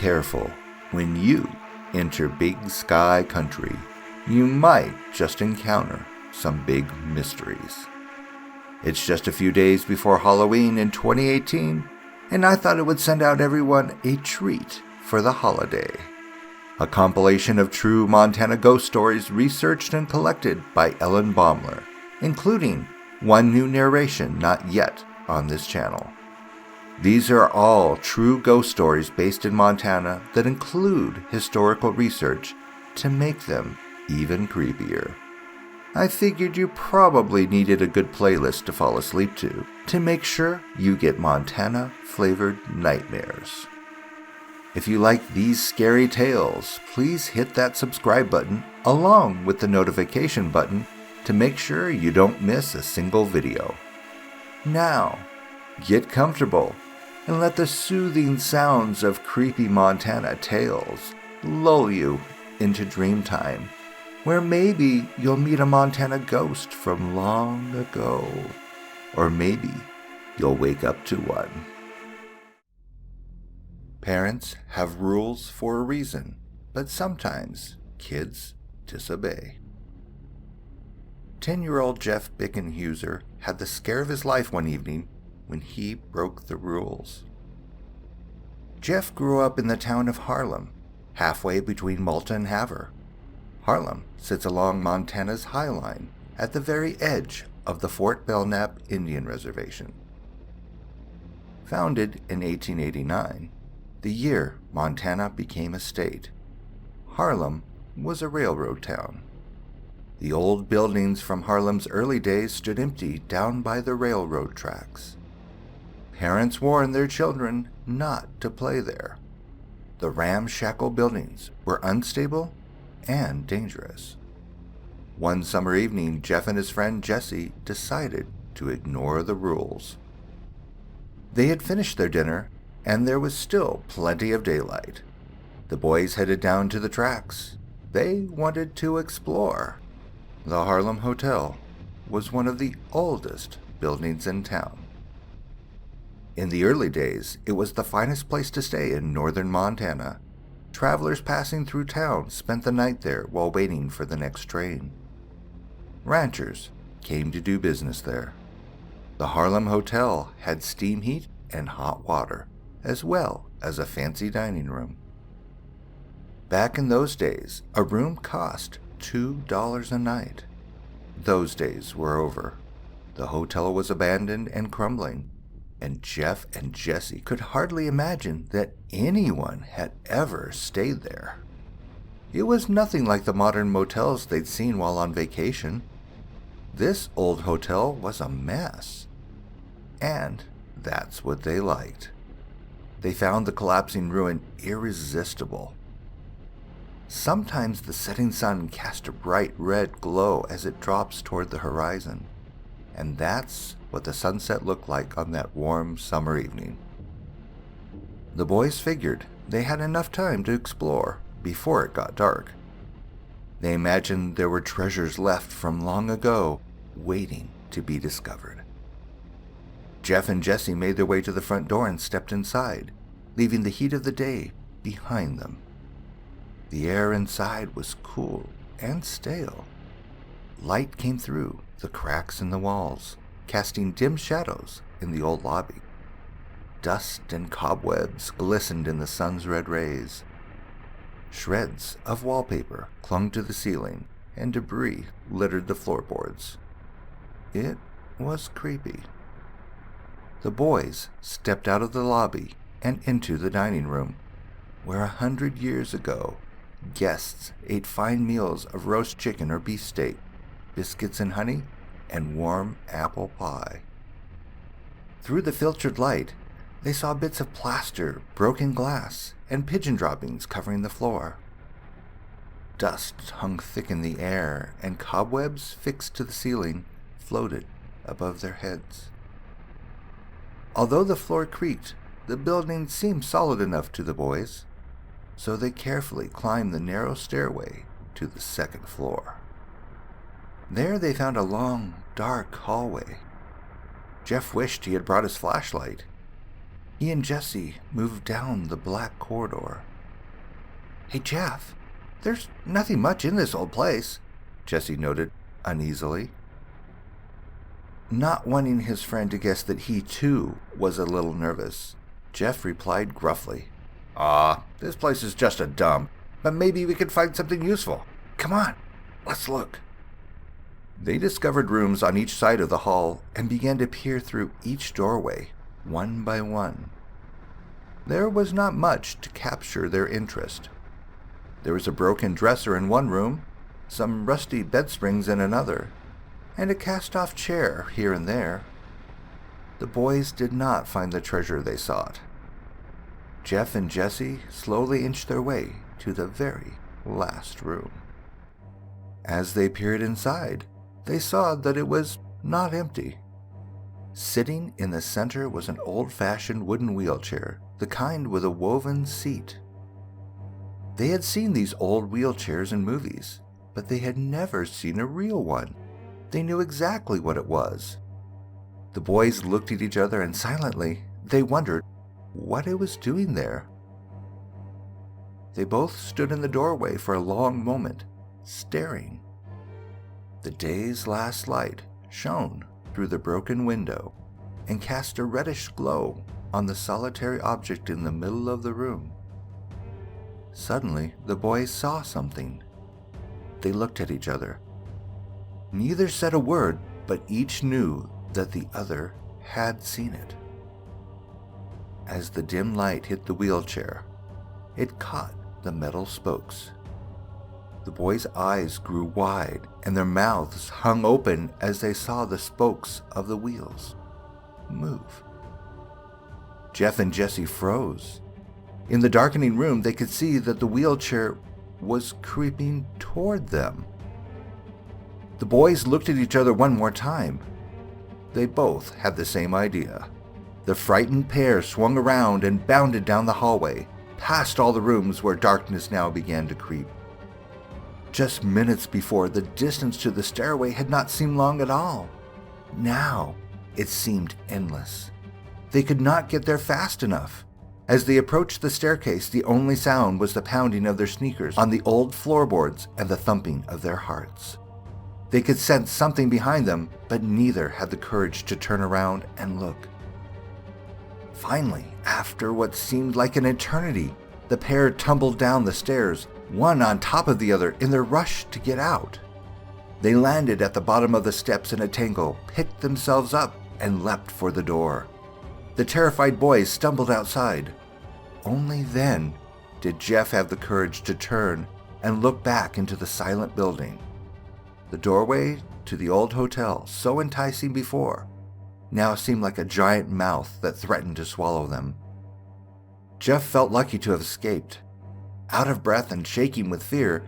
careful. When you enter Big Sky Country, you might just encounter some big mysteries. It's just a few days before Halloween in 2018, and I thought it would send out everyone a treat for the holiday. A compilation of true Montana ghost stories researched and collected by Ellen Baumler, including one new narration not yet on this channel. These are all true ghost stories based in Montana that include historical research to make them even creepier. I figured you probably needed a good playlist to fall asleep to make sure you get Montana-flavored nightmares. If you like these scary tales, please hit that subscribe button along with the notification button to make sure you don't miss a single video. Now, get comfortable and let the soothing sounds of creepy Montana tales lull you into dream time, where maybe you'll meet a Montana ghost from long ago, or maybe you'll wake up to one. Parents have rules for a reason, but sometimes kids disobey. 10-year-old Jeff Bickenhuser had the scare of his life one evening when he broke the rules. Jeff grew up in the town of Harlem, halfway between Malta and Havre. Harlem sits along Montana's High Line at the very edge of the Fort Belknap Indian Reservation. Founded in 1889, the year Montana became a state, Harlem was a railroad town. The old buildings from Harlem's early days stood empty down by the railroad tracks. Parents warned their children not to play there. The ramshackle buildings were unstable and dangerous. One summer evening, Jeff and his friend Jesse decided to ignore the rules. They had finished their dinner, and there was still plenty of daylight. The boys headed down to the tracks. They wanted to explore. The Harlem Hotel was one of the oldest buildings in town. In the early days, it was the finest place to stay in northern Montana. Travelers passing through town spent the night there while waiting for the next train. Ranchers came to do business there. The Harlem Hotel had steam heat and hot water, as well as a fancy dining room. Back in those days, a room cost $2 a night. Those days were over. The hotel was abandoned and crumbling, and Jeff and Jesse could hardly imagine that anyone had ever stayed there. It was nothing like the modern motels they'd seen while on vacation. This old hotel was a mess, and that's what they liked. They found the collapsing ruin irresistible. Sometimes the setting sun cast a bright red glow as it drops toward the horizon, and that's what the sunset looked like on that warm summer evening. The boys figured they had enough time to explore before it got dark. They imagined there were treasures left from long ago waiting to be discovered. Jeff and Jesse made their way to the front door and stepped inside, leaving the heat of the day behind them. The air inside was cool and stale. Light came through the cracks in the walls, casting dim shadows in the old lobby. Dust and cobwebs glistened in the sun's red rays. Shreds of wallpaper clung to the ceiling, and debris littered the floorboards. It was creepy. The boys stepped out of the lobby and into the dining room, where 100 years ago, guests ate fine meals of roast chicken or beefsteak, biscuits and honey, and warm apple pie. Through the filtered light, they saw bits of plaster, broken glass, and pigeon droppings covering the floor. Dust hung thick in the air, and cobwebs fixed to the ceiling floated above their heads. Although the floor creaked, the building seemed solid enough to the boys, so they carefully climbed the narrow stairway to the second floor. There they found a long, dark hallway. Jeff wished he had brought his flashlight. He and Jesse moved down the black corridor, Hey, Jeff, there's nothing much in this old place, Jesse noted uneasily. Not wanting his friend to guess that he, too, was a little nervous, Jeff replied gruffly, This place is just a dump, but maybe we could find something useful. Come on, let's look. They discovered rooms on each side of the hall and began to peer through each doorway, one by one. There was not much to capture their interest. There was a broken dresser in one room, some rusty bed springs in another, and a cast-off chair here and there. The boys did not find the treasure they sought. Jeff and Jesse slowly inched their way to the very last room. As they peered inside, they saw that it was not empty. Sitting in the center was an old-fashioned wooden wheelchair, the kind with a woven seat. They had seen these old wheelchairs in movies, but they had never seen a real one. They knew exactly what it was. The boys looked at each other and silently they wondered what it was doing there. They both stood in the doorway for a long moment, staring. The day's last light shone through the broken window and cast a reddish glow on the solitary object in the middle of the room. Suddenly, the boys saw something. They looked at each other. Neither said a word, but each knew that the other had seen it. As the dim light hit the wheelchair, it caught the metal spokes. The boys' eyes grew wide and their mouths hung open as they saw the spokes of the wheels move. Jeff and Jesse froze. In the darkening room, they could see that the wheelchair was creeping toward them. The boys looked at each other one more time. They both had the same idea. The frightened pair swung around and bounded down the hallway, past all the rooms where darkness now began to creep. Just minutes before, the distance to the stairway had not seemed long at all. Now, it seemed endless. They could not get there fast enough. As they approached the staircase, the only sound was the pounding of their sneakers on the old floorboards and the thumping of their hearts. They could sense something behind them, but neither had the courage to turn around and look. Finally, after what seemed like an eternity, the pair tumbled down the stairs, one on top of the other, in their rush to get out. They landed at the bottom of the steps in a tangle, picked themselves up, and leapt for the door. The terrified boys stumbled outside. Only then did Jeff have the courage to turn and look back into the silent building. The doorway to the old hotel, so enticing before, now seemed like a giant mouth that threatened to swallow them. Jeff felt lucky to have escaped. Out of breath and shaking with fear,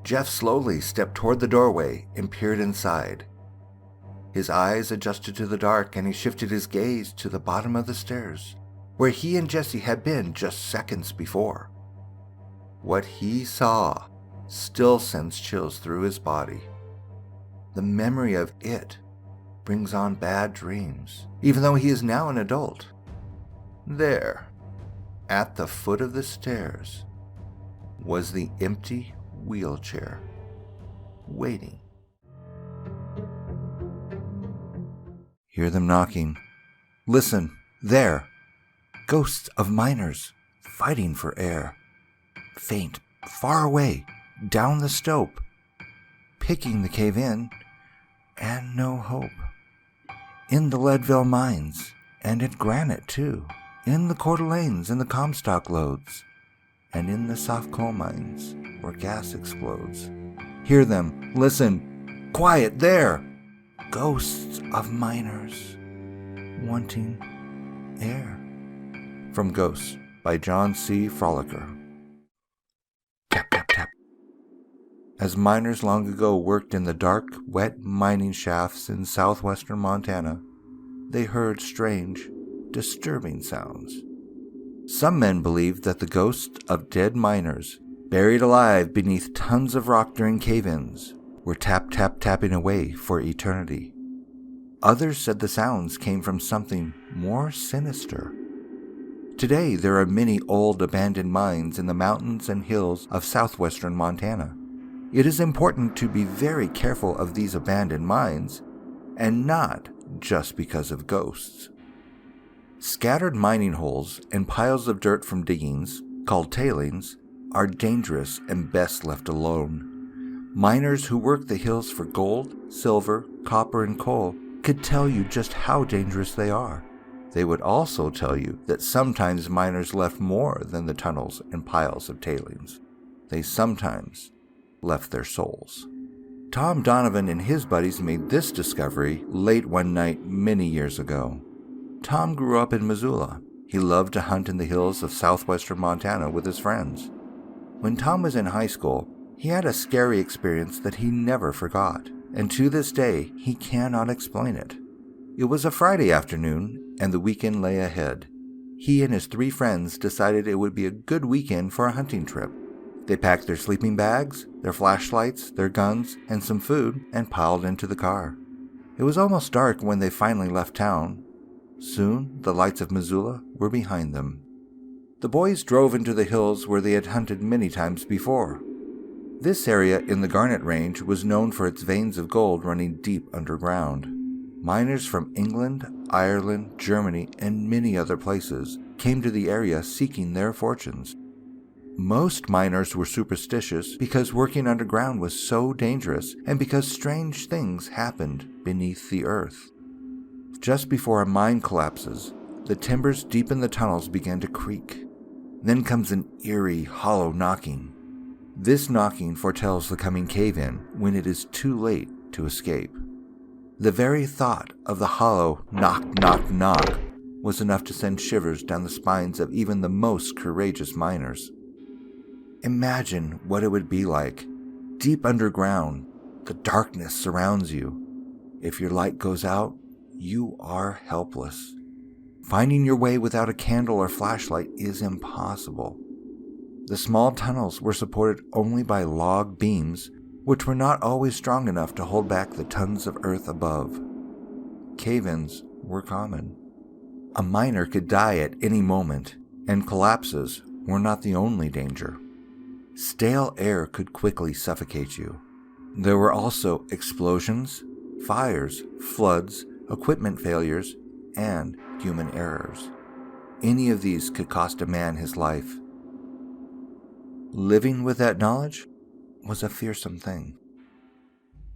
Jeff slowly stepped toward the doorway and peered inside. His eyes adjusted to the dark and he shifted his gaze to the bottom of the stairs, where he and Jesse had been just seconds before. What he saw still sends chills through his body. The memory of it brings on bad dreams, even though he is now an adult. There, at the foot of the stairs, was the empty wheelchair, waiting. Hear them knocking. Listen, there. Ghosts of miners fighting for air. Faint, far away, down the stope. Picking the cave in, and no hope. In the Leadville mines, and in Granite too. In the Coeur d'Alenes and the Comstock lodes. And in the soft coal mines where gas explodes. Hear them, listen, quiet there. Ghosts of miners wanting air. From Ghosts by John C. Frolicker. Tap, tap, tap. As miners long ago worked in the dark, wet mining shafts in southwestern Montana, they heard strange, disturbing sounds. Some men believed that the ghosts of dead miners, buried alive beneath tons of rock during cave-ins, were tapping away for eternity. Others said the sounds came from something more sinister. Today, there are many old abandoned mines in the mountains and hills of southwestern Montana. It is important to be very careful of these abandoned mines, and not just because of ghosts. Scattered mining holes and piles of dirt from diggings, called tailings, are dangerous and best left alone. Miners who work the hills for gold, silver, copper, and coal could tell you just how dangerous they are. They would also tell you that sometimes miners left more than the tunnels and piles of tailings. They sometimes left their souls. Tom Donovan and his buddies made this discovery late one night many years ago. Tom grew up in Missoula. He loved to hunt in the hills of southwestern Montana with his friends. When Tom was in high school, he had a scary experience that he never forgot, and to this day, he cannot explain it. It was a Friday afternoon, and the weekend lay ahead. He and his 3 friends decided it would be a good weekend for a hunting trip. They packed their sleeping bags, their flashlights, their guns, and some food, and piled into the car. It was almost dark when they finally left town. Soon, the lights of Missoula were behind them. The boys drove into the hills where they had hunted many times before. This area in the Garnet Range was known for its veins of gold running deep underground. Miners from England, Ireland, Germany, and many other places came to the area seeking their fortunes. Most miners were superstitious because working underground was so dangerous and because strange things happened beneath the earth. Just before a mine collapses, the timbers deep in the tunnels begin to creak. Then comes an eerie, hollow knocking. This knocking foretells the coming cave-in when it is too late to escape. The very thought of the hollow knock, knock, knock was enough to send shivers down the spines of even the most courageous miners. Imagine what it would be like. Deep underground, the darkness surrounds you. If your light goes out, you are helpless. Finding your way without a candle or flashlight is impossible. The small tunnels were supported only by log beams, which were not always strong enough to hold back the tons of earth above. Cave-ins were common. A miner could die at any moment, and collapses were not the only danger. Stale air could quickly suffocate you. There were also explosions, fires, floods, equipment failures, and human errors. Any of these could cost a man his life. Living with that knowledge was a fearsome thing.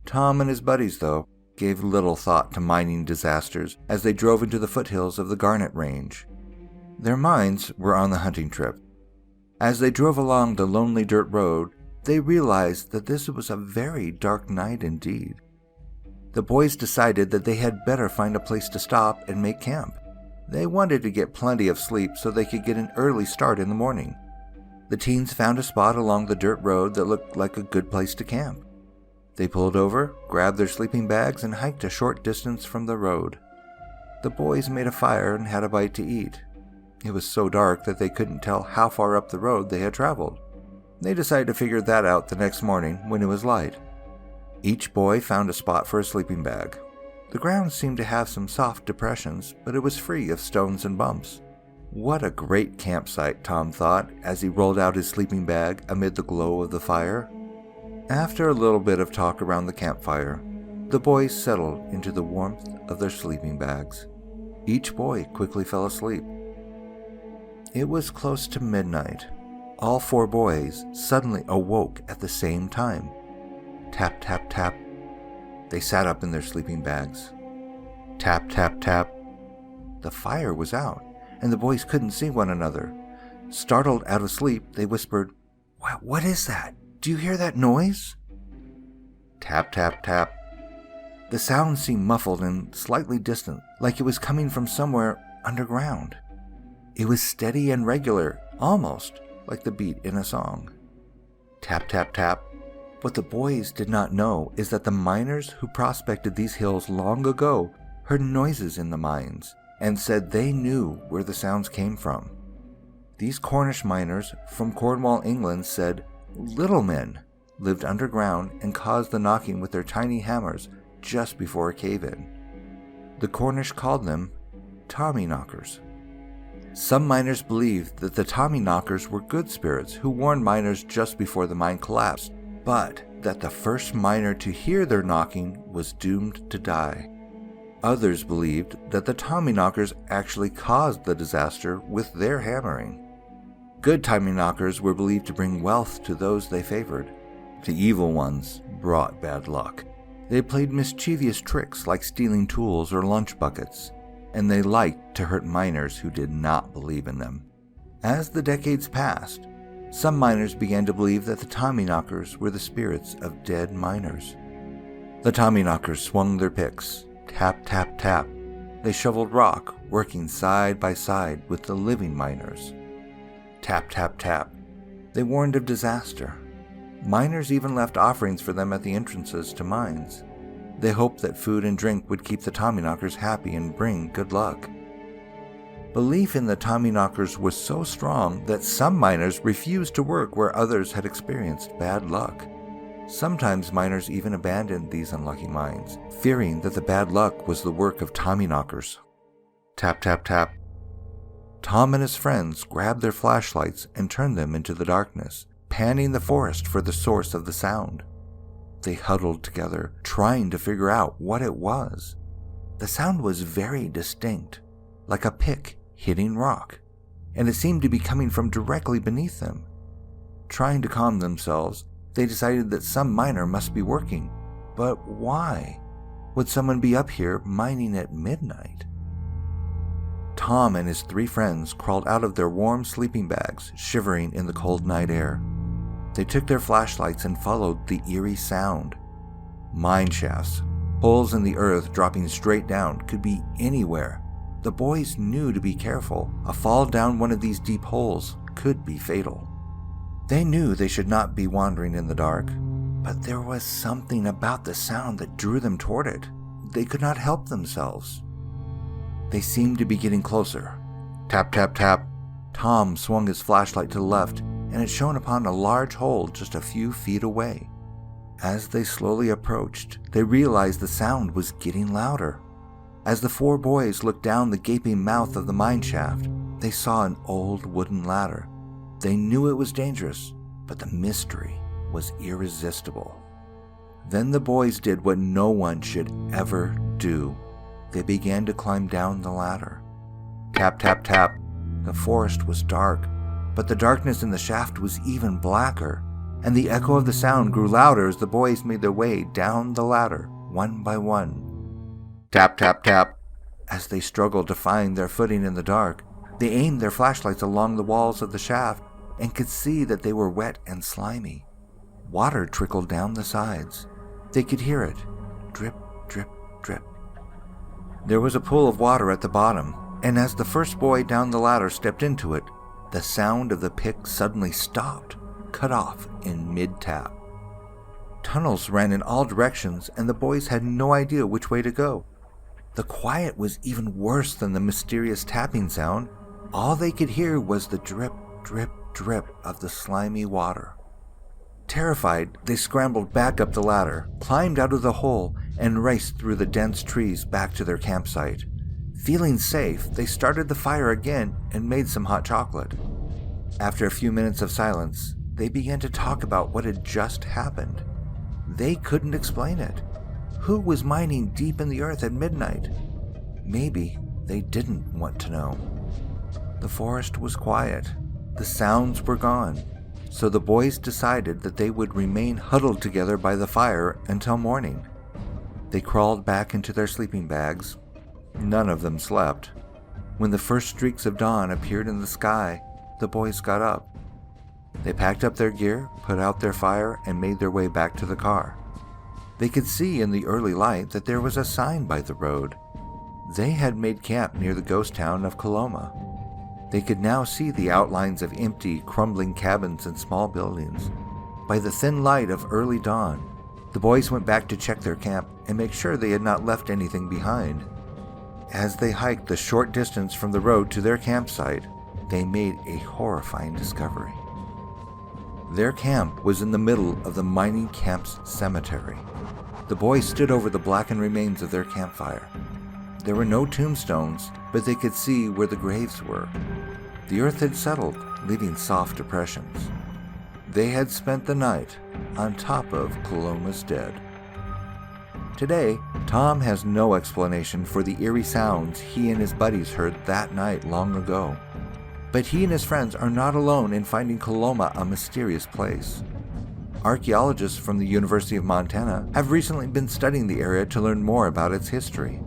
Tom and his buddies, though, gave little thought to mining disasters as they drove into the foothills of the Garnet Range. Their minds were on the hunting trip. As they drove along the lonely dirt road, they realized that this was a very dark night indeed. The boys decided that they had better find a place to stop and make camp. They wanted to get plenty of sleep so they could get an early start in the morning. The teens found a spot along the dirt road that looked like a good place to camp. They pulled over, grabbed their sleeping bags, and hiked a short distance from the road. The boys made a fire and had a bite to eat. It was so dark that they couldn't tell how far up the road they had traveled. They decided to figure that out the next morning when it was light. Each boy found a spot for a sleeping bag. The ground seemed to have some soft depressions, but it was free of stones and bumps. What a great campsite, Tom thought, as he rolled out his sleeping bag amid the glow of the fire. After a little bit of talk around the campfire, the boys settled into the warmth of their sleeping bags. Each boy quickly fell asleep. It was close to midnight. All 4 boys suddenly awoke at the same time. Tap, tap, tap. They sat up in their sleeping bags. Tap, tap, tap. The fire was out, and the boys couldn't see one another. Startled out of sleep, they whispered, What is that? Do you hear that noise?" Tap, tap, tap. The sound seemed muffled and slightly distant, like it was coming from somewhere underground. It was steady and regular, almost like the beat in a song. Tap, tap, tap. What the boys did not know is that the miners who prospected these hills long ago heard noises in the mines and said they knew where the sounds came from. These Cornish miners from Cornwall, England said little men lived underground and caused the knocking with their tiny hammers just before a cave-in. The Cornish called them Tommyknockers. Some miners believed that the Tommyknockers were good spirits who warned miners just before the mine collapsed, but that the first miner to hear their knocking was doomed to die. Others believed that the Tommyknockers actually caused the disaster with their hammering. Good Tommyknockers were believed to bring wealth to those they favored. The evil ones brought bad luck. They played mischievous tricks like stealing tools or lunch buckets, and they liked to hurt miners who did not believe in them. As the decades passed, some miners began to believe that the Tommyknockers were the spirits of dead miners. The Tommyknockers swung their picks, tap, tap, tap. They shoveled rock, working side by side with the living miners. Tap, tap, tap. They warned of disaster. Miners even left offerings for them at the entrances to mines. They hoped that food and drink would keep the Tommyknockers happy and bring good luck. Belief in the Tommyknockers was so strong that some miners refused to work where others had experienced bad luck. Sometimes miners even abandoned these unlucky mines, fearing that the bad luck was the work of Tommyknockers. Tap, tap, tap. Tom and his friends grabbed their flashlights and turned them into the darkness, panning the forest for the source of the sound. They huddled together, trying to figure out what it was. The sound was very distinct, like a pick hitting rock, and it seemed to be coming from directly beneath them. Trying to calm themselves, they decided that some miner must be working. But why? Would someone be up here mining at midnight? Tom and his 3 friends crawled out of their warm sleeping bags, shivering in the cold night air. They took their flashlights and followed the eerie sound. Mine shafts, holes in the earth dropping straight down, could be anywhere. The boys knew to be careful. A fall down one of these deep holes could be fatal. They knew they should not be wandering in the dark, but there was something about the sound that drew them toward it. They could not help themselves. They seemed to be getting closer. Tap, tap, tap. Tom swung his flashlight to the left, and it shone upon a large hole just a few feet away. As they slowly approached, they realized the sound was getting louder. As the 4 boys looked down the gaping mouth of the mine shaft, they saw an old wooden ladder. They knew it was dangerous, but the mystery was irresistible. Then the boys did what no one should ever do. They began to climb down the ladder. Tap, tap, tap. The forest was dark, but the darkness in the shaft was even blacker, and the echo of the sound grew louder as the boys made their way down the ladder, one by one. Tap, tap, tap. As they struggled to find their footing in the dark, they aimed their flashlights along the walls of the shaft and could see that they were wet and slimy. Water trickled down the sides. They could hear it. Drip, drip, drip. There was a pool of water at the bottom, and as the first boy down the ladder stepped into it, the sound of the pick suddenly stopped, cut off in mid-tap. Tunnels ran in all directions, and the boys had no idea which way to go. The quiet was even worse than the mysterious tapping sound. All they could hear was the drip, drip, drip of the slimy water. Terrified, they scrambled back up the ladder, climbed out of the hole, and raced through the dense trees back to their campsite. Feeling safe, they started the fire again and made some hot chocolate. After a few minutes of silence, they began to talk about what had just happened. They couldn't explain it. Who was mining deep in the earth at midnight? Maybe they didn't want to know. The forest was quiet. The sounds were gone. So the boys decided that they would remain huddled together by the fire until morning. They crawled back into their sleeping bags. None of them slept. When the first streaks of dawn appeared in the sky, the boys got up. They packed up their gear, put out their fire, and made their way back to the car. They could see in the early light that there was a sign by the road. They had made camp near the ghost town of Coloma. They could now see the outlines of empty, crumbling cabins and small buildings. By the thin light of early dawn, the boys went back to check their camp and make sure they had not left anything behind. As they hiked the short distance from the road to their campsite, they made a horrifying discovery. Their camp was in the middle of the mining camp's cemetery. The boys stood over the blackened remains of their campfire. There were no tombstones, but they could see where the graves were. The earth had settled, leaving soft depressions. They had spent the night on top of Coloma's dead. Today, Tom has no explanation for the eerie sounds he and his buddies heard that night long ago. But he and his friends are not alone in finding Coloma a mysterious place. Archaeologists from the University of Montana have recently been studying the area to learn more about its history.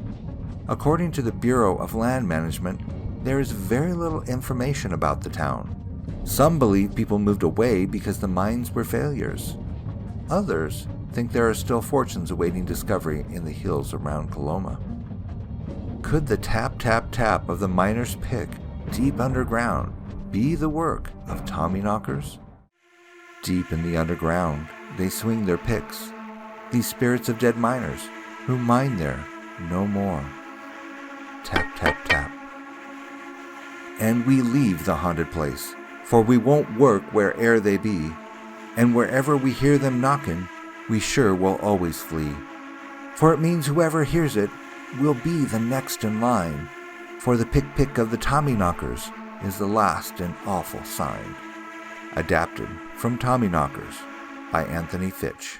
According to the Bureau of Land Management, there is very little information about the town. Some believe people moved away because the mines were failures. Others think there are still fortunes awaiting discovery in the hills around Coloma. Could the tap tap tap of the miner's pick deep underground be the work of Tommyknockers? Deep in the underground, they swing their picks, these spirits of dead miners who mine there no more. Tap tap tap. And we leave the haunted place, for we won't work where'er they be, and wherever we hear them knocking, we sure will always flee. For it means whoever hears it will be the next in line, for the pick-pick of the Tommyknockers is the last and awful sign. Adapted from Tommyknockers by Anthony Fitch.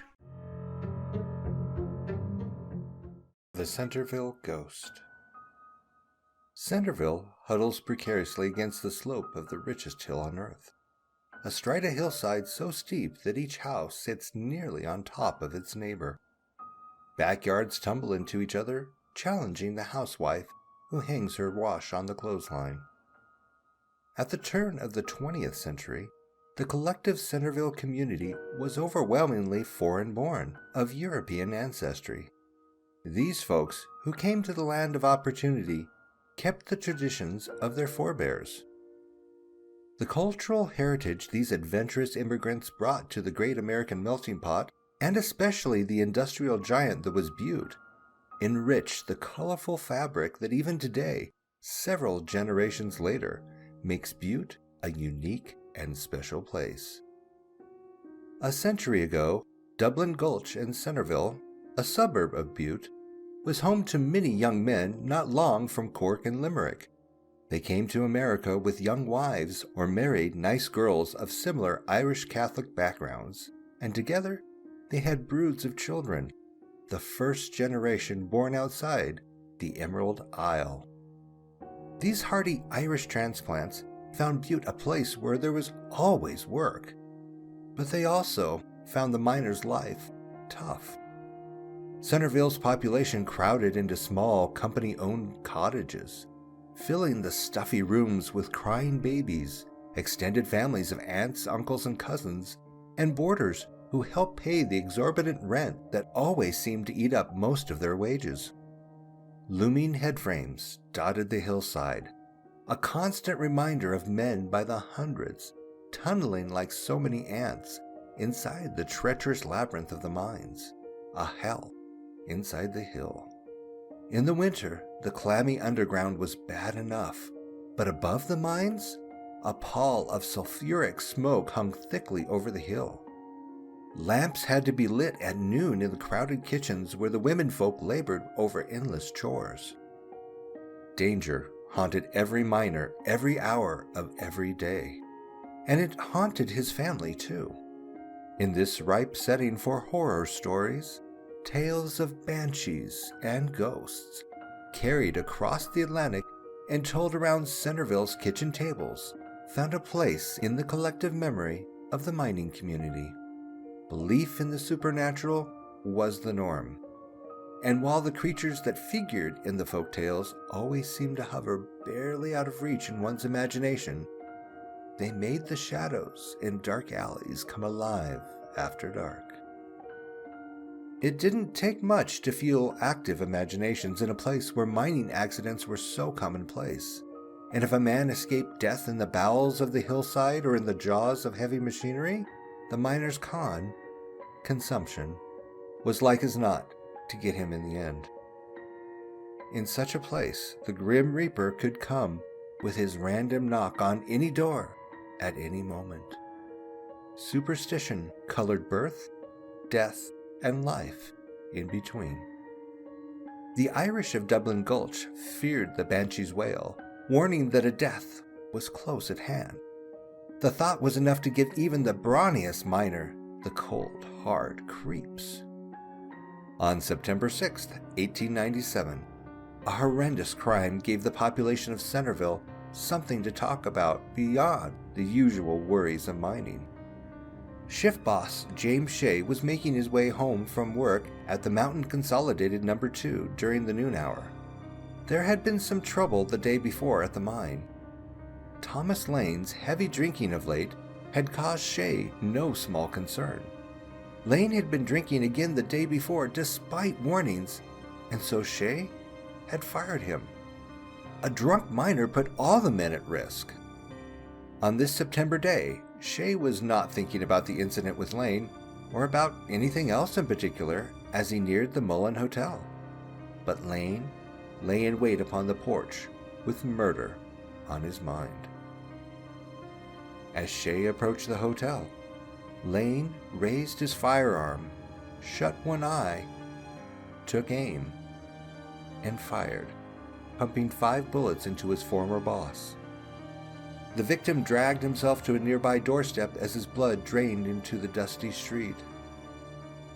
The Centerville Ghost. Centerville huddles precariously against the slope of the richest hill on earth. Astride a hillside so steep that each house sits nearly on top of its neighbor. Backyards tumble into each other, challenging the housewife who hangs her wash on the clothesline. At the turn of the 20th century, the collective Centerville community was overwhelmingly foreign-born, of European ancestry. These folks, who came to the land of opportunity, kept the traditions of their forebears. The cultural heritage these adventurous immigrants brought to the great American melting pot, and especially the industrial giant that was Butte, enriched the colorful fabric that even today, several generations later, makes Butte a unique and special place. A century ago, Dublin Gulch in Centerville, a suburb of Butte, was home to many young men not long from Cork and Limerick. They came to America with young wives or married nice girls of similar Irish Catholic backgrounds, and together they had broods of children, the first generation born outside the Emerald Isle. These hardy Irish transplants found Butte a place where there was always work, but they also found the miner's life tough. Centerville's population crowded into small, company-owned cottages, filling the stuffy rooms with crying babies, extended families of aunts, uncles, and cousins, and boarders who helped pay the exorbitant rent that always seemed to eat up most of their wages. Looming headframes dotted the hillside, a constant reminder of men by the hundreds, tunneling like so many ants inside the treacherous labyrinth of the mines, a hell inside the hill. In the winter, the clammy underground was bad enough, but above the mines, a pall of sulfuric smoke hung thickly over the hill. Lamps had to be lit at noon in the crowded kitchens where the womenfolk labored over endless chores. Danger haunted every miner every hour of every day, and it haunted his family too. In this ripe setting for horror stories, tales of banshees and ghosts, carried across the Atlantic and told around Centerville's kitchen tables, found a place in the collective memory of the mining community. Belief in the supernatural was the norm, and while the creatures that figured in the folk tales always seemed to hover barely out of reach in one's imagination, they made the shadows in dark alleys come alive after dark. It didn't take much to fuel active imaginations in a place where mining accidents were so commonplace, and if a man escaped death in the bowels of the hillside or in the jaws of heavy machinery, the miner's consumption, was like as not to get him in the end. In such a place, the Grim Reaper could come with his random knock on any door at any moment. Superstition colored birth, death, and life in between. The Irish of Dublin Gulch feared the banshee's wail, warning that a death was close at hand. The thought was enough to give even the brawniest miner the cold, hard creeps. On September 6, 1897, a horrendous crime gave the population of Centerville something to talk about beyond the usual worries of mining. Shift boss James Shea was making his way home from work at the Mountain Consolidated No. 2 during the noon hour. There had been some trouble the day before at the mine. Thomas Lane's heavy drinking of late had caused Shea no small concern. Lane had been drinking again the day before despite warnings, and so Shea had fired him. A drunk miner put all the men at risk. On this September day, Shea was not thinking about the incident with Lane or about anything else in particular as he neared the Mullen Hotel. But Lane lay in wait upon the porch with murder on his mind. As Shea approached the hotel, Lane raised his firearm, shut one eye, took aim, and fired, pumping 5 bullets into his former boss. The victim dragged himself to a nearby doorstep as his blood drained into the dusty street.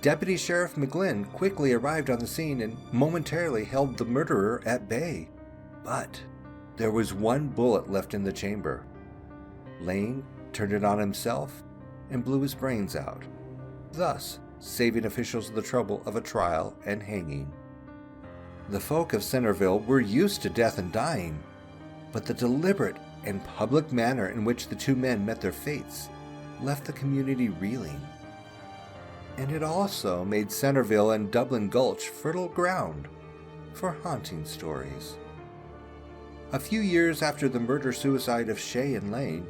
Deputy Sheriff McGlynn quickly arrived on the scene and momentarily held the murderer at bay. But there was one bullet left in the chamber. Lane turned it on himself and blew his brains out, thus saving officials the trouble of a trial and hanging. The folk of Centerville were used to death and dying, but the deliberate and public manner in which the two men met their fates left the community reeling. And it also made Centerville and Dublin Gulch fertile ground for haunting stories. A few years after the murder-suicide of Shea and Lane,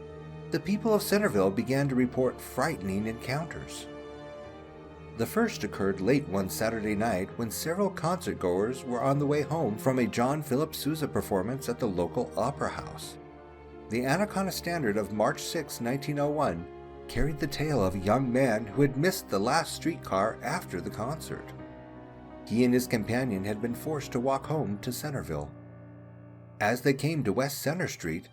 the people of Centerville began to report frightening encounters. The first occurred late one Saturday night when several concertgoers were on the way home from a John Philip Sousa performance at the local opera house. The Anaconda Standard of March 6, 1901, carried the tale of a young man who had missed the last streetcar after the concert. He and his companion had been forced to walk home to Centerville. As they came to West Center Street,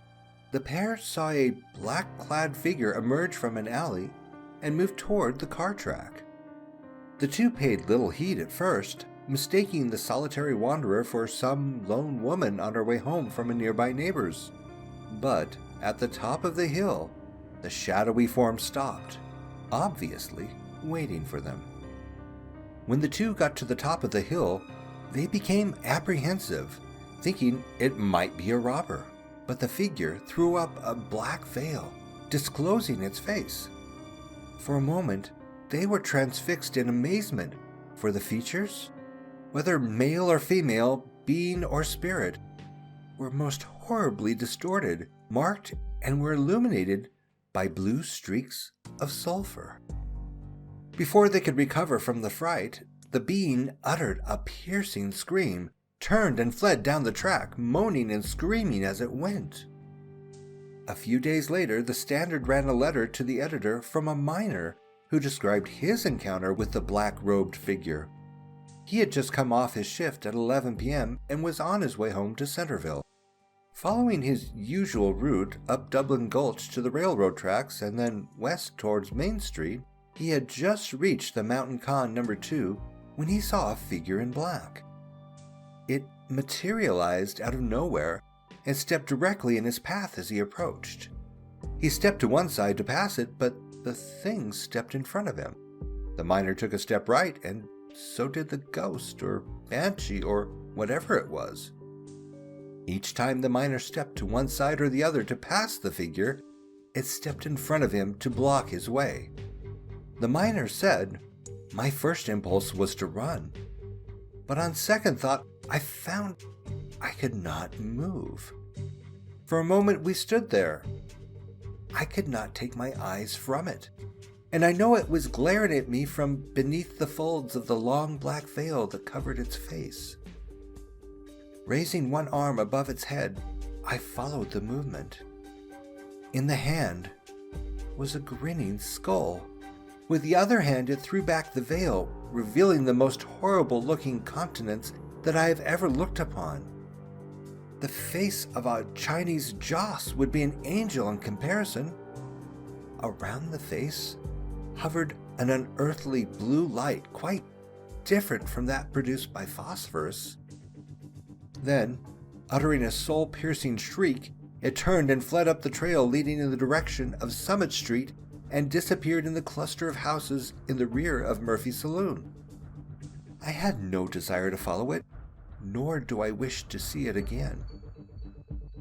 the pair saw a black-clad figure emerge from an alley and move toward the car track. The two paid little heed at first, mistaking the solitary wanderer for some lone woman on her way home from a nearby neighbor's. But at the top of the hill, the shadowy form stopped, obviously waiting for them. When the two got to the top of the hill, they became apprehensive, thinking it might be a robber. But the figure threw up a black veil, disclosing its face. For a moment, they were transfixed in amazement, for the features, whether male or female, being or spirit, were most horribly distorted, marked, and were illuminated by blue streaks of sulfur. Before they could recover from the fright, the being uttered a piercing scream, turned and fled down the track, moaning and screaming as it went. A few days later, the Standard ran a letter to the editor from a miner who described his encounter with the black-robed figure. He had just come off his shift at 11 p.m. and was on his way home to Centerville. Following his usual route up Dublin Gulch to the railroad tracks and then west towards Main Street, he had just reached the Mountain Con No. 2 when he saw a figure in black. It materialized out of nowhere and stepped directly in his path as he approached. He stepped to one side to pass it, but the thing stepped in front of him. The miner took a step right, and so did the ghost or banshee or whatever it was. Each time the miner stepped to one side or the other to pass the figure, it stepped in front of him to block his way. The miner said, "My first impulse was to run, but on second thought, I found I could not move. For a moment we stood there. I could not take my eyes from it, and I know it was glaring at me from beneath the folds of the long black veil that covered its face. Raising one arm above its head, I followed the movement. In the hand was a grinning skull. With the other hand, it threw back the veil, revealing the most horrible-looking countenance that I have ever looked upon. The face of a Chinese Joss would be an angel in comparison. Around the face hovered an unearthly blue light, quite different from that produced by phosphorus. Then, uttering a soul-piercing shriek, it turned and fled up the trail leading in the direction of Summit Street and disappeared in the cluster of houses in the rear of Murphy's saloon. I had no desire to follow it, nor do I wish to see it again.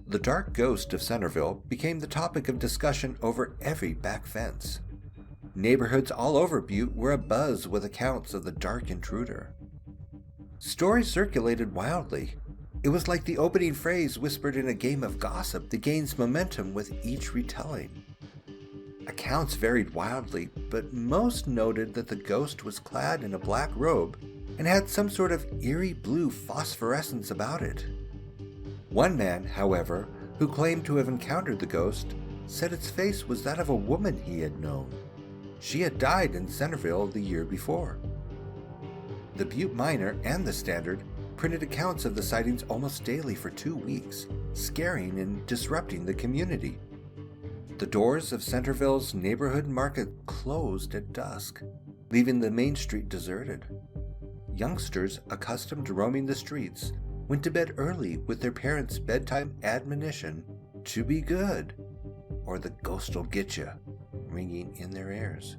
The dark ghost of Centerville became the topic of discussion over every back fence. Neighborhoods all over Butte were abuzz with accounts of the dark intruder. Stories circulated wildly. It was like the opening phrase whispered in a game of gossip that gains momentum with each retelling. Accounts varied wildly, but most noted that the ghost was clad in a black robe and had some sort of eerie blue phosphorescence about it. One man, however, who claimed to have encountered the ghost, said its face was that of a woman he had known. She had died in Centerville the year before. The Butte Miner and the Standard printed accounts of the sightings almost daily for 2 weeks, scaring and disrupting the community. The doors of Centerville's neighborhood market closed at dusk, leaving the main street deserted. Youngsters accustomed to roaming the streets went to bed early with their parents' bedtime admonition to be good, or the ghost'll get you, ringing in their ears.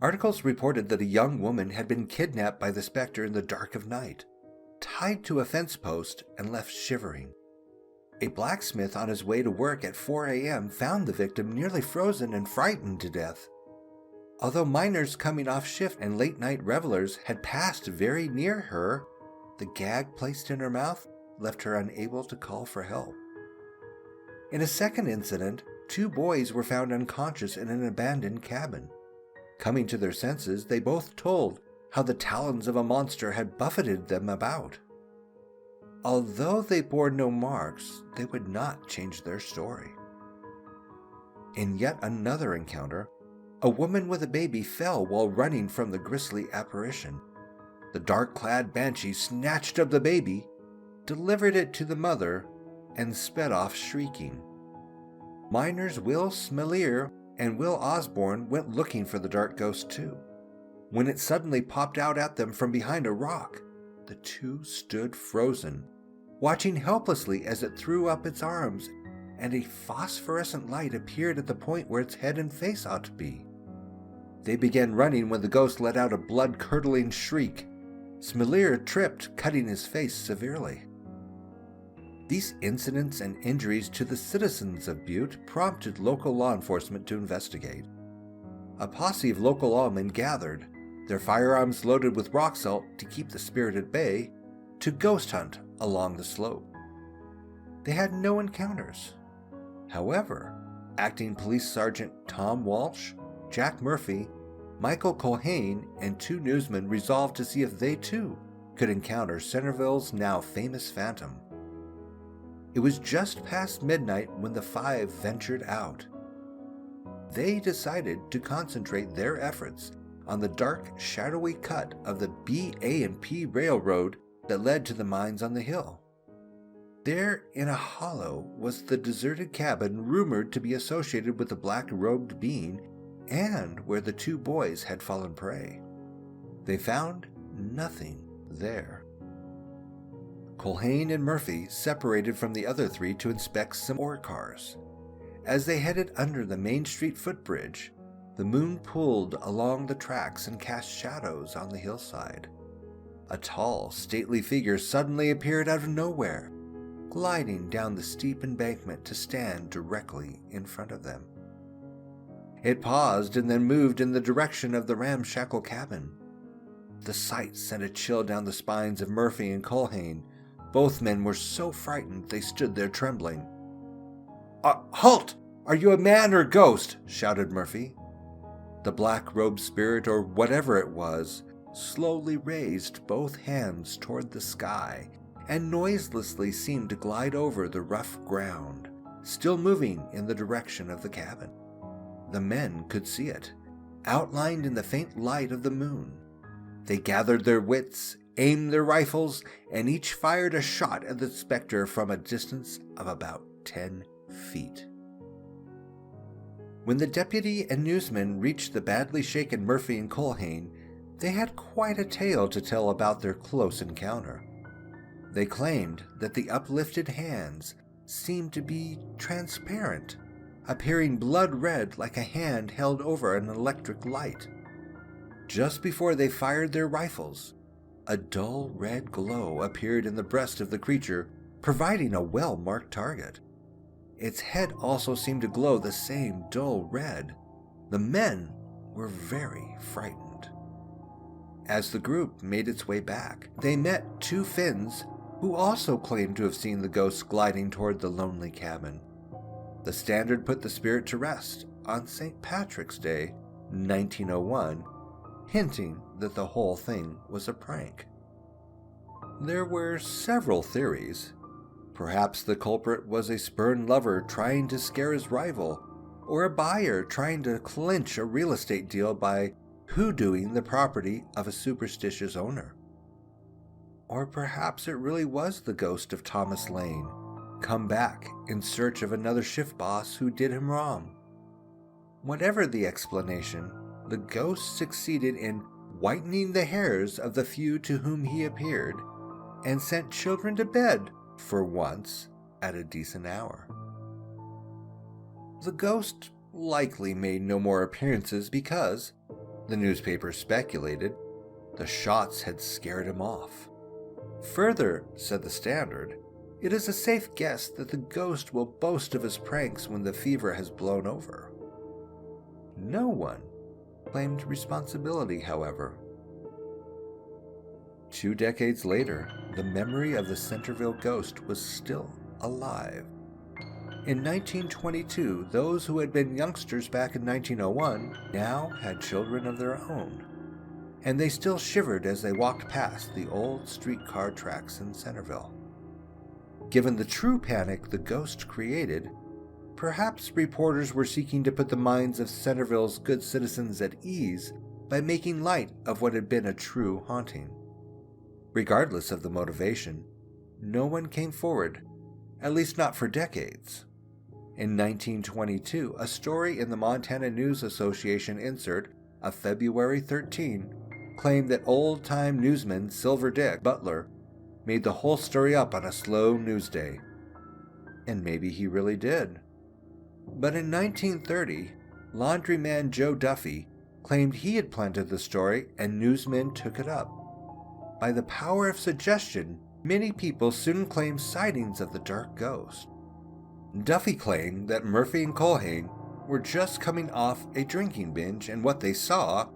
Articles reported that a young woman had been kidnapped by the specter in the dark of night, tied to a fence post and left shivering. A blacksmith on his way to work at 4 a.m. found the victim nearly frozen and frightened to death. Although miners coming off shift and late-night revelers had passed very near her, the gag placed in her mouth left her unable to call for help. In a second incident, 2 boys were found unconscious in an abandoned cabin. Coming to their senses, they both told how the talons of a monster had buffeted them about. Although they bore no marks, they would not change their story. In yet another encounter, a woman with a baby fell while running from the grisly apparition. The dark-clad banshee snatched up the baby, delivered it to the mother, and sped off shrieking. Miners Will Smellier and Will Osborne went looking for the dark ghost too. When it suddenly popped out at them from behind a rock, the 2 stood frozen, watching helplessly as it threw up its arms, and a phosphorescent light appeared at the point where its head and face ought to be. They began running when the ghost let out a blood-curdling shriek. Smellier tripped, cutting his face severely. These incidents and injuries to the citizens of Butte prompted local law enforcement to investigate. A posse of local lawmen gathered, their firearms loaded with rock salt to keep the spirit at bay, to ghost hunt along the slope. They had no encounters. However, Acting Police Sergeant Tom Walsh, Jack Murphy, Michael Culhane, and 2 newsmen resolved to see if they too could encounter Centerville's now famous phantom. It was just past midnight when the 5 ventured out. They decided to concentrate their efforts on the dark, shadowy cut of the B.A.&P Railroad that led to the mines on the hill. There, in a hollow, was the deserted cabin rumored to be associated with the black-robed being and where the 2 boys had fallen prey. They found nothing there. Culhane and Murphy separated from the other 3 to inspect some ore cars. As they headed under the Main Street footbridge, the moon pulled along the tracks and cast shadows on the hillside. A tall, stately figure suddenly appeared out of nowhere, gliding down the steep embankment to stand directly in front of them. It paused and then moved in the direction of the ramshackle cabin. The sight sent a chill down the spines of Murphy and Culhane. Both men were so frightened they stood there trembling. Halt! Are you a man or a ghost?" shouted Murphy. The black-robed spirit, or whatever it was, slowly raised both hands toward the sky and noiselessly seemed to glide over the rough ground, still moving in the direction of the cabin. The men could see it, outlined in the faint light of the moon. They gathered their wits aimed their rifles, and each fired a shot at the specter from a distance of about 10 feet. When the deputy and newsmen reached the badly shaken Murphy and Culhane, they had quite a tale to tell about their close encounter. They claimed that the uplifted hands seemed to be transparent, appearing blood red like a hand held over an electric light. Just before they fired their rifles, a dull red glow appeared in the breast of the creature, providing a well-marked target. Its head also seemed to glow the same dull red. The men were very frightened. As the group made its way back, they met two Finns who also claimed to have seen the ghost gliding toward the lonely cabin. The Standard put the spirit to rest on St. Patrick's Day, 1901, hinting that the whole thing was a prank. There were several theories. Perhaps the culprit was a spurned lover trying to scare his rival, or a buyer trying to clinch a real estate deal by hoodooing the property of a superstitious owner. Or perhaps it really was the ghost of Thomas Lane, come back in search of another shift boss who did him wrong. Whatever the explanation, the ghost succeeded in whitening the hairs of the few to whom he appeared, and sent children to bed, for once, at a decent hour. The ghost likely made no more appearances because, the newspaper speculated, the shots had scared him off. Further, said the Standard, it is a safe guess that the ghost will boast of his pranks when the fever has blown over. No one claimed responsibility, however. 2 decades later, the memory of the Centerville ghost was still alive. In 1922, those who had been youngsters back in 1901 now had children of their own, and they still shivered as they walked past the old streetcar tracks in Centerville. Given the true panic the ghost created, perhaps reporters were seeking to put the minds of Centerville's good citizens at ease by making light of what had been a true haunting. Regardless of the motivation, no one came forward, at least not for decades. In 1922, a story in the Montana News Association insert of February 13 claimed that old-time newsman Silver Dick Butler made the whole story up on a slow news day. And maybe he really did. But in 1930, laundryman Joe Duffy claimed he had planted the story and newsmen took it up. By the power of suggestion, many people soon claimed sightings of the dark ghost. Duffy claimed that Murphy and Culhane were just coming off a drinking binge and what they saw,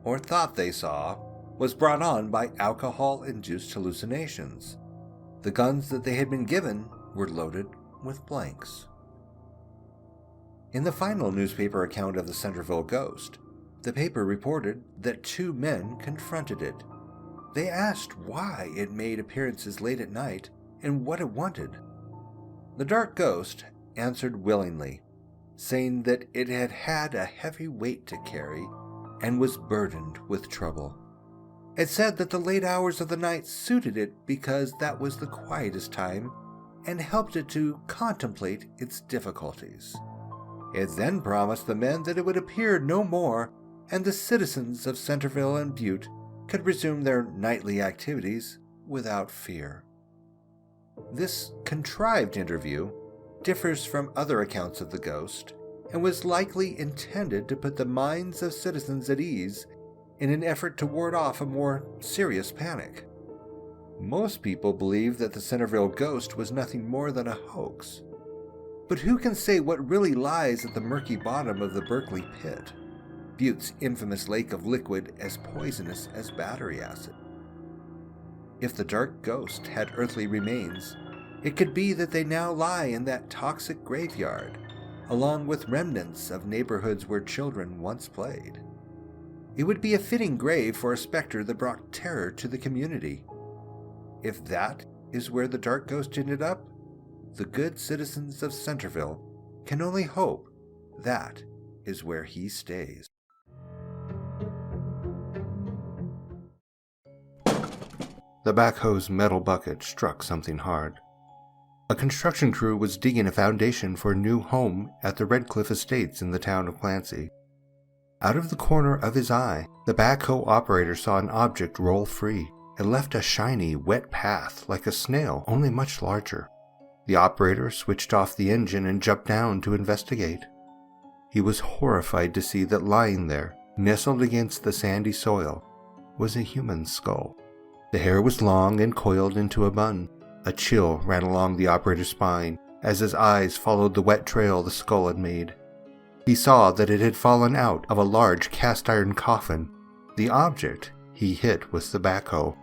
or thought they saw, was brought on by alcohol-induced hallucinations. The guns that they had been given were loaded with blanks. In the final newspaper account of the Centerville ghost, the paper reported that 2 men confronted it. They asked why it made appearances late at night and what it wanted. The dark ghost answered willingly, saying that it had had a heavy weight to carry and was burdened with trouble. It said that the late hours of the night suited it because that was the quietest time and helped it to contemplate its difficulties. It then promised the men that it would appear no more and the citizens of Centerville and Butte could resume their nightly activities without fear. This contrived interview differs from other accounts of the ghost and was likely intended to put the minds of citizens at ease in an effort to ward off a more serious panic. Most people believe that the Centerville ghost was nothing more than a hoax. But who can say what really lies at the murky bottom of the Berkeley pit, Butte's infamous lake of liquid as poisonous as battery acid? If the dark ghost had earthly remains, it could be that they now lie in that toxic graveyard, along with remnants of neighborhoods where children once played. It would be a fitting grave for a specter that brought terror to the community. If that is where the dark ghost ended up, the good citizens of Centerville can only hope that is where he stays. the backhoe's metal bucket struck something hard. A construction crew was digging a foundation for a new home at the Redcliffe Estates in the town of Clancy. Out of the corner of his eye, the backhoe operator saw an object roll free. It left a shiny, wet path like a snail, only much larger. The operator switched off the engine and jumped down to investigate. He was horrified to see that lying there, nestled against the sandy soil, was a human skull. The hair was long and coiled into a bun. A chill ran along the operator's spine as his eyes followed the wet trail the skull had made. He saw that it had fallen out of a large cast-iron coffin. The object he hit was the backhoe.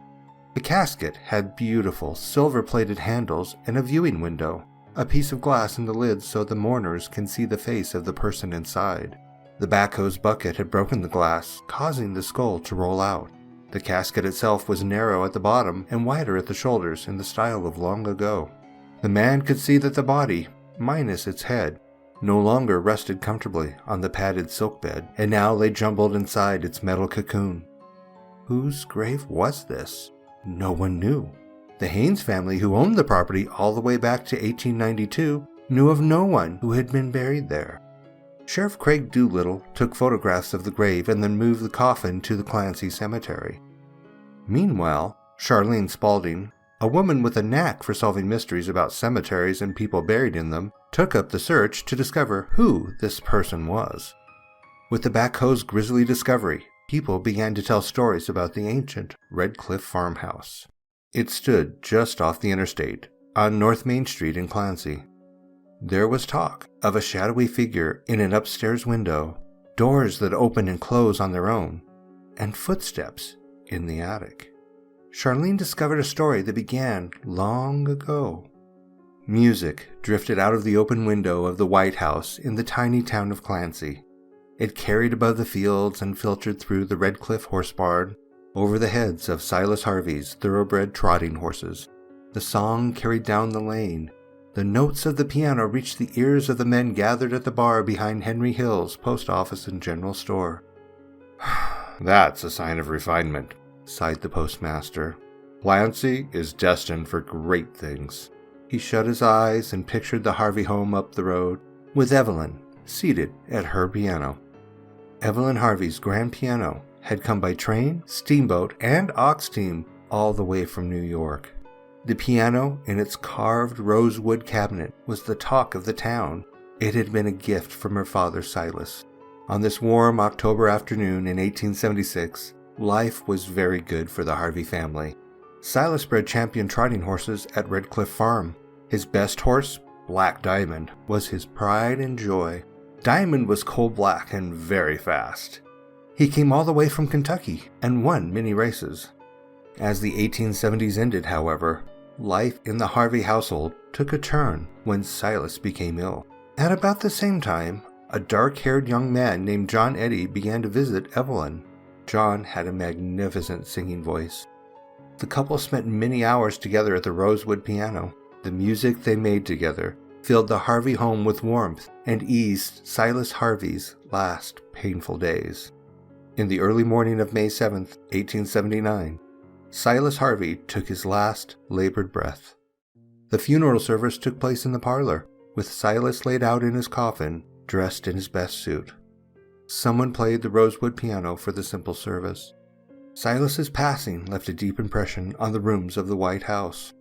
The casket had beautiful silver-plated handles and a viewing window, a piece of glass in the lid so the mourners can see the face of the person inside. The backhoe's bucket had broken the glass, causing the skull to roll out. The casket itself was narrow at the bottom and wider at the shoulders in the style of long ago. The man could see that the body, minus its head, no longer rested comfortably on the padded silk bed, and now lay jumbled inside its metal cocoon. Whose grave was this? No one knew. The Haynes family, who owned the property all the way back to 1892, knew of no one who had been buried there. Sheriff Craig Doolittle took photographs of the grave and then moved the coffin to the Clancy Cemetery. Meanwhile, Charlene Spaulding, a woman with a knack for solving mysteries about cemeteries and people buried in them, took up the search to discover who this person was. With the backhoe's grisly discovery, people began to tell stories about the ancient Redcliffe farmhouse. It stood just off the interstate, on North Main Street in Clancy. There was talk of a shadowy figure in an upstairs window, doors that open and close on their own, and footsteps in the attic. Charlene discovered a story that began long ago. Music drifted out of the open window of the White House in the tiny town of Clancy. It carried above the fields and filtered through the Redcliffe horse barn, over the heads of Silas Harvey's thoroughbred trotting horses. The song carried down the lane. The notes of the piano reached the ears of the men gathered at the bar behind Henry Hill's post office and general store. "That's a sign of refinement," sighed the postmaster. "Clancy is destined for great things." He shut his eyes and pictured the Harvey home up the road, with Evelyn seated at her piano. Evelyn Harvey's grand piano had come by train, steamboat, and ox team all the way from New York. The piano in its carved rosewood cabinet was the talk of the town. It had been a gift from her father, Silas. On this warm October afternoon in 1876, life was very good for the Harvey family. Silas bred champion trotting horses at Redcliffe Farm. His best horse, Black Diamond, was his pride and joy. Diamond was coal-black and very fast. He came all the way from Kentucky and won many races. As the 1870s ended, however, life in the Harvey household took a turn when Silas became ill. At about the same time, a dark-haired young man named John Eddy began to visit Evelyn. John had a magnificent singing voice. The couple spent many hours together at the rosewood piano. The music they made together filled the Harvey home with warmth and eased Silas Harvey's last painful days. In the early morning of May 7, 1879, Silas Harvey took his last labored breath. The funeral service took place in the parlor, with Silas laid out in his coffin, dressed in his best suit. Someone played the rosewood piano for the simple service. Silas's passing left a deep impression on the rooms of the White House.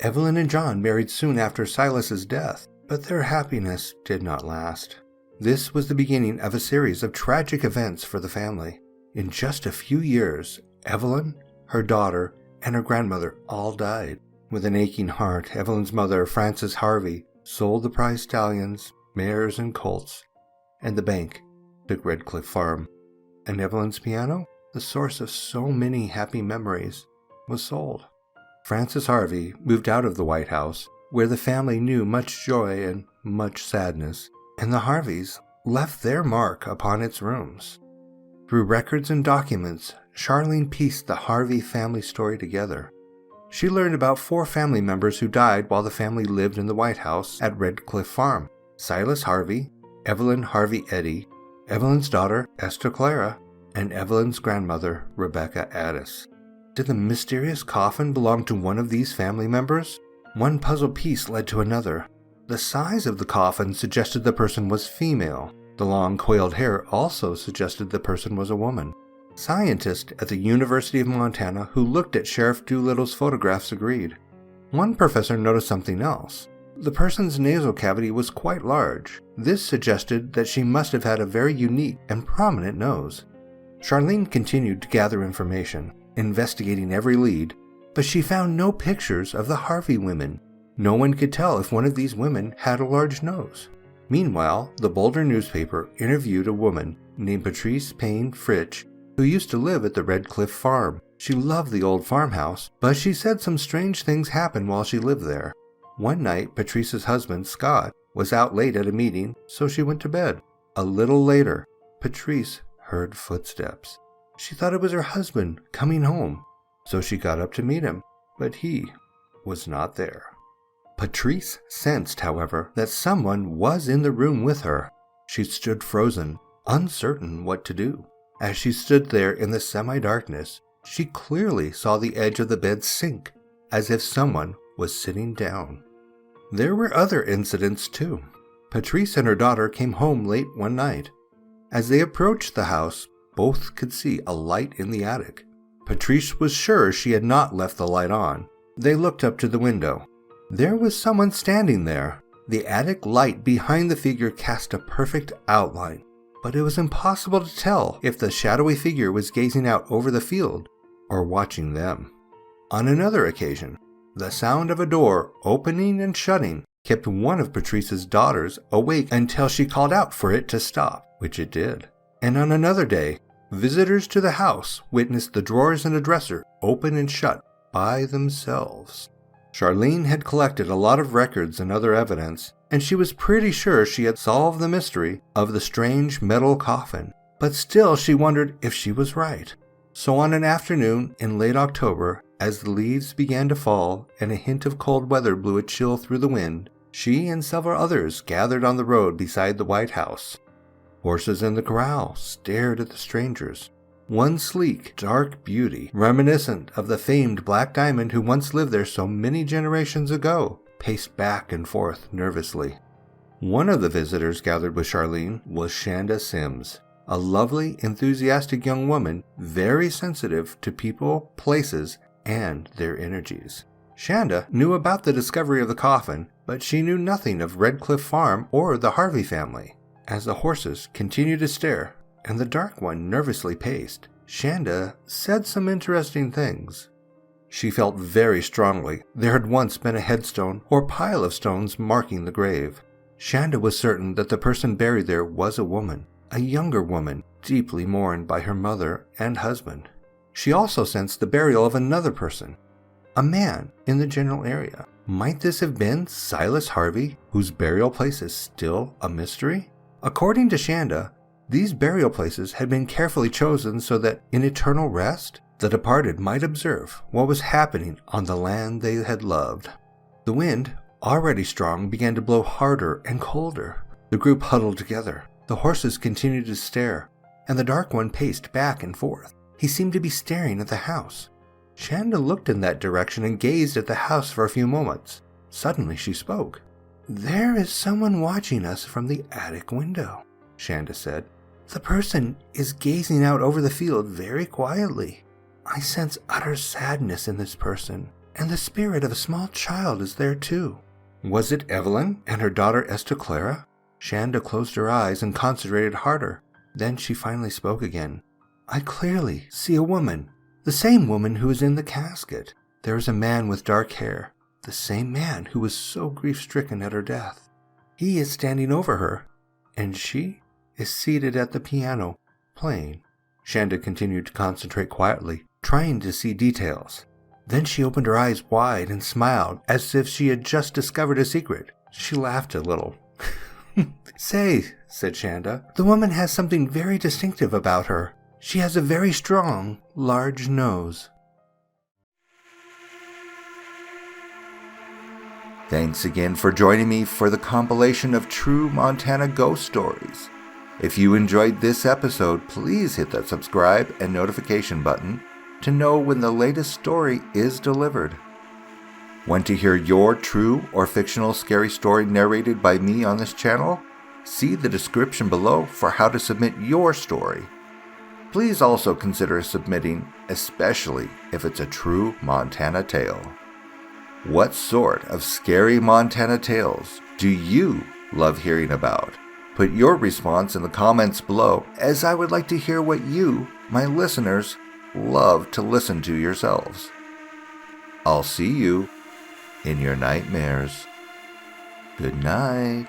Evelyn and John married soon after Silas's death, but their happiness did not last. This was the beginning of a series of tragic events for the family. In just a few years, Evelyn, her daughter, and her grandmother all died. With an aching heart, Evelyn's mother, Frances Harvey, sold the prize stallions, mares, and colts, and the bank took Redcliffe Farm. And Evelyn's piano, the source of so many happy memories, was sold. Frances Harvey moved out of the White House, where the family knew much joy and much sadness, and the Harveys left their mark upon its rooms. Through records and documents, Charlene pieced the Harvey family story together. She learned about 4 family members who died while the family lived in the White House at Redcliffe Farm: Silas Harvey, Evelyn Harvey Eddy, Evelyn's daughter Esther Clara, and Evelyn's grandmother Rebecca Addis. Did the mysterious coffin belong to one of these family members? One puzzle piece led to another. The size of the coffin suggested the person was female. The long coiled hair also suggested the person was a woman. Scientists at the University of Montana who looked at Sheriff Doolittle's photographs agreed. One professor noticed something else. The person's nasal cavity was quite large. This suggested that she must have had a very unique and prominent nose. Charlene continued to gather information, investigating every lead, but she found no pictures of the Harvey women. No one could tell if one of these women had a large nose. Meanwhile, the Boulder newspaper interviewed a woman named Patrice Payne Fritsch, who used to live at the Red Cliff Farm. She loved the old farmhouse, but she said some strange things happened while she lived there. One night, Patrice's husband, Scott, was out late at a meeting, so she went to bed. A little later, Patrice heard footsteps. She thought it was her husband coming home, so she got up to meet him, but he was not there. Patrice sensed, however, that someone was in the room with her. She stood frozen, uncertain what to do. As she stood there in the semi-darkness, she clearly saw the edge of the bed sink, as if someone was sitting down. There were other incidents too. Patrice and her daughter came home late one night. As they approached the house, both could see a light in the attic. Patrice was sure she had not left the light on. They looked up to the window. There was someone standing there. The attic light behind the figure cast a perfect outline, but it was impossible to tell if the shadowy figure was gazing out over the field or watching them. On another occasion, the sound of a door opening and shutting kept one of Patrice's daughters awake until she called out for it to stop, which it did. And on another day, visitors to the house witnessed the drawers in a dresser open and shut by themselves. Charlene had collected a lot of records and other evidence, and she was pretty sure she had solved the mystery of the strange metal coffin, but still she wondered if she was right. So on an afternoon in late October, as the leaves began to fall and a hint of cold weather blew a chill through the wind, she and several others gathered on the road beside the White House. Horses in the corral stared at the strangers. One sleek, dark beauty, reminiscent of the famed Black Diamond who once lived there so many generations ago, paced back and forth nervously. One of the visitors gathered with Charlene was Shanda Sims, a lovely, enthusiastic young woman, very sensitive to people, places, and their energies. Shanda knew about the discovery of the coffin, but she knew nothing of Red Cliff Farm or the Harvey family. As the horses continued to stare, and the dark one nervously paced, Shanda said some interesting things. She felt very strongly there had once been a headstone or pile of stones marking the grave. Shanda was certain that the person buried there was a woman, a younger woman, deeply mourned by her mother and husband. She also sensed the burial of another person, a man in the general area. Might this have been Silas Harvey, whose burial place is still a mystery? According to Shanda, these burial places had been carefully chosen so that, in eternal rest, the departed might observe what was happening on the land they had loved. The wind, already strong, began to blow harder and colder. The group huddled together. The horses continued to stare, and the dark one paced back and forth. He seemed to be staring at the house. Shanda looked in that direction and gazed at the house for a few moments. Suddenly she spoke. "There is someone watching us from the attic window," Shanda said. "The person is gazing out over the field very quietly. I sense utter sadness in this person, and the spirit of a small child is there too." Was it Evelyn and her daughter Esther Clara? Shanda closed her eyes and concentrated harder. Then she finally spoke again. "I clearly see a woman, the same woman who is in the casket. There is a man with dark hair, the same man who was so grief-stricken at her death. He is standing over her, and she is seated at the piano, playing." Shanda continued to concentrate quietly, trying to see details. Then she opened her eyes wide and smiled as if she had just discovered a secret. She laughed a little. "Say," said Shanda, "the woman has something very distinctive about her. She has a very strong, large nose." Thanks again for joining me for the compilation of true Montana ghost stories. If you enjoyed this episode, please hit that subscribe and notification button. to know when the latest story is delivered. Want to hear your true or fictional scary story narrated by me on this channel? See the description below for how to submit your story. Please also consider submitting, especially if it's a true Montana tale. What sort of scary Montana tales do you love hearing about? Put your response in the comments below, as I would like to hear what you, my listeners, love to listen to yourselves. I'll see you in your nightmares. Good night.